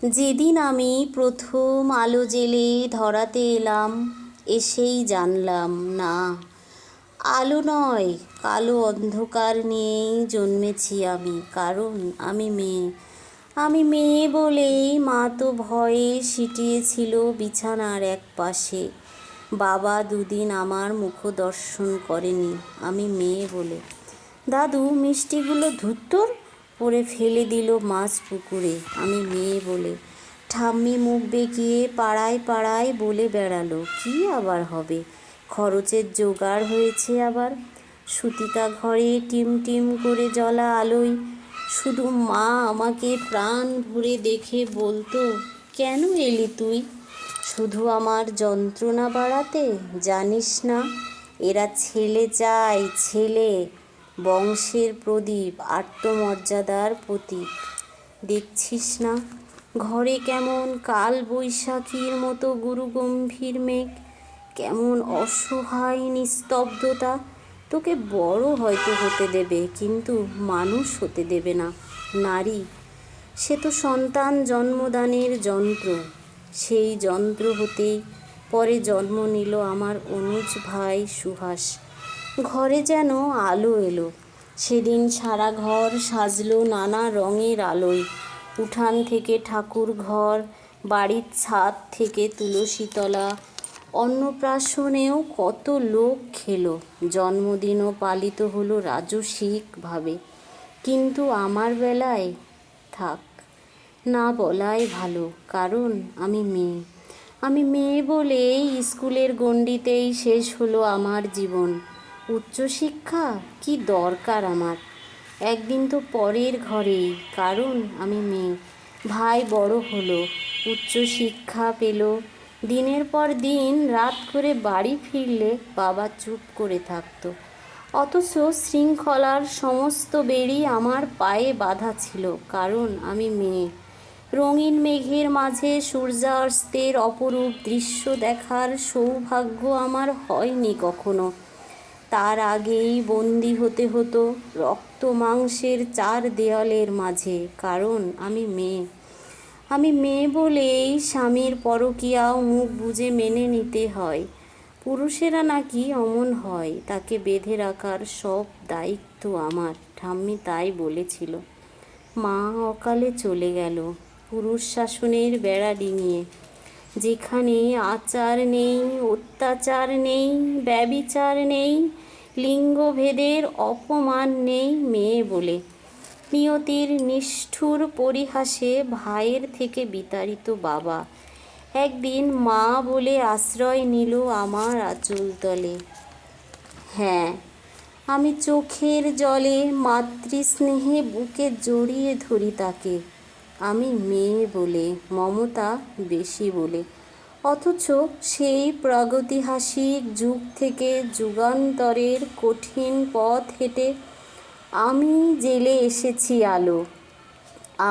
যেদিন আমি প্রথম আলো জেলে ধরাতে এলাম, এসেই জানলাম না, আলো নয়, কালো অন্ধকার নিয়েই জন্মেছি আমি। কারণ আমি মেয়ে। আমি মেয়ে বলেই মা তো ভয়ে সিটিয়েছিল বিছানার এক পাশে। বাবা দুদিন আমার মুখদর্শন করেনি, আমি মেয়ে বলে। দাদু মিষ্টিগুলো ধুত্তোর পরে ফেলে দিল মাছ পুকুরে, আমি মেয়ে বলে। ঠাম্মি মুখ বেঁকিয়ে পাড়ায় পাড়ায় বলে বেড়ালো, কী আবার হবে, খরচের জোগাড় হয়েছে আবার। সুতিকা ঘরে টিম টিম করে জ্বলা আলোয় শুধু মা আমাকে প্রাণ ভরে দেখে বলতো, কেন এলি তুই? শুধু আমার যন্ত্রণা বাড়াতে? জানিস না, এরা ছেলে চায়, ছেলে। বংশের প্রদীপ, আত্মমর্যাদার প্রতীক। দেখছিস না ঘরে কেমন কাল বৈশাখীর মতো গুরুগম্ভীর মেঘ, কেমন অসহায় নিস্তব্ধতা। তোকে বড় হয়তো হতে দেবে, কিন্তু মানুষ হতে দেবে না। নারী, সে তো সন্তান জন্মদানের যন্ত্র। সেই যন্ত্র হতেই পরে জন্ম নিল আমার অনুজ ভাই সুহাস। ঘরে যেন আলো এলো সেদিন। সারা ঘর সাজলো নানা রঙের আলোয়। উঠান থেকে ঠাকুর ঘর, বাড়ির ছাদ থেকে তুলসীতলা। অন্নপ্রাশনেও কত লোক খেলো, জন্মদিনও পালিত হলো রাজসিকভাবে। কিন্তু আমার বেলায় থাক, না বলাই ভালো। কারণ আমি মেয়ে। আমি মেয়ে বলেই স্কুলের গণ্ডিতেই শেষ হলো আমার জীবন। উচ্চশিক্ষা কি দরকার আমার? একদিন তো পরের ঘরেই, কারণ আমি মেয়ে। ভাই বড় হলো, উচ্চশিক্ষা পেল। দিনের পর দিন রাত করে বাড়ি ফিরলে বাবা চুপ করে থাকতো। অথচ শৃঙ্খলার সমস্ত বেড়ি আমার পায়ে বাঁধা ছিল, কারণ আমি মেয়ে। রঙিন মেঘের মাঝে সূর্যাস্তের অপরূপ দৃশ্য দেখার সৌভাগ্য আমার হয়নি কখনো। তার আগেই বন্দি হতে হতো রক্ত মাংসের চার দেয়ালের মাঝে, কারণ আমি মেয়ে। আমি মেয়ে বলেই স্বামীর পরকীয়াও মুখ বুজে মেনে নিতে হয়। পুরুষেরা নাকি অমন হয়, তাকে বেঁধে রাখার সব দায়িত্ব আমার, ঠাম্মি তাই বলেছিল। মা অকালে চলে গেল পুরুষ শাসনের বেড়া ডিঙিয়ে। যেখানে আচার নেই, অত্যাচার নেই, ব্যভিচার নেই, লিঙ্গভেদের অপমান নেই মেয়ে বলে। নিয়তির নিষ্ঠুর পরিহাসে ভাইয়ের থেকে বিতাড়িত বাবা একদিন মা বলে আশ্রয় নিল আমার আঁচলতলে। হ্যাঁ, আমি চোখের জলে মাতৃস্নেহে বুকে জড়িয়ে ধরি তাকে। আমি মেয়ে বলে, মমতা বেশি বলে। অথচ সেই প্রাগৈতিহাসিক যুগ থেকে যুগান্তরের কঠিন পথ হেঁটে আমি জেলে এসেছি আলো।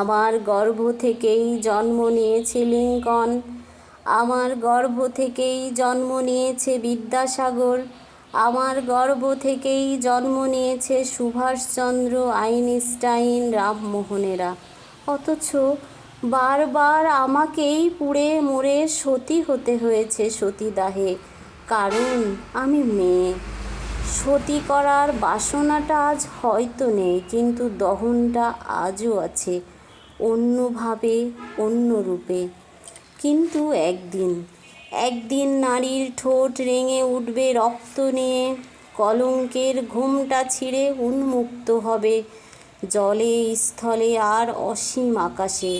আমার গর্ভ থেকেই জন্ম নিয়েছে লিঙ্কন, আমার গর্ভ থেকেই জন্ম নিয়েছে বিদ্যাসাগর, আমার গর্ভ থেকেই জন্ম নিয়েছে সুভাষচন্দ্র, আইনস্টাইন, রামমোহনেরা। অথচ বারবার আমাকেই পুড়ে মরে সতী হতে হয়েছে সতীদাহে, কারণ আমি মেয়ে। সতী করার বাসনাটা আজ হয়তো নেই, কিন্তু দহনটা আজও আছে, অন্যভাবে, অন্য রূপে। কিন্তু একদিন, একদিন নারীর ঠোঁট রেঙে উঠবে রক্ত নিয়ে, কলঙ্কের ঘুমটা ছিঁড়ে উন্মুক্ত হবে জলে, স্থলে আর অসীম আকাশে।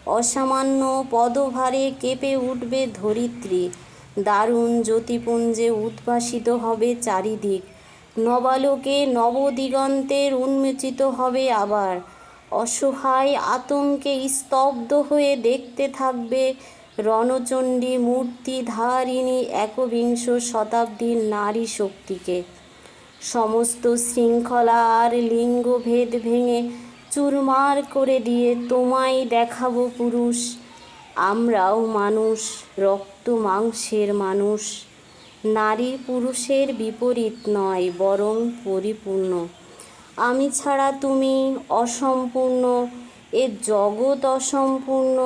অসামান্য পদভারে কেঁপে উঠবে ধরিত্রী, দারুণ জ্যোতিপুঞ্জে উদ্ভাসিত হবে চারিদিক। নবালোকে নবদিগন্তের উন্মোচিত হবে আবার। অসহায় আতঙ্কে স্তব্ধ হয়ে দেখতে থাকবে রণচণ্ডী মূর্তিধারিণী একবিংশ শতাব্দীর নারী শক্তিকে। সমস্ত শৃঙ্খলা আর লিঙ্গভেদ ভেঙে চুরমার করে দিয়ে তোমায় দেখাবো পুরুষ, আমরাও মানুষ, রক্ত মাংসের মানুষ। নারী পুরুষের বিপরীত নয়, বরং পরিপূর্ণ। আমি ছাড়া তুমি অসম্পূর্ণ, এ জগৎ অসম্পূর্ণ।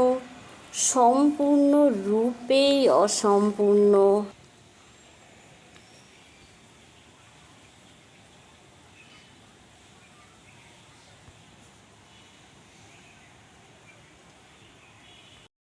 সম্পূর্ণ রূপেই অসম্পূর্ণ।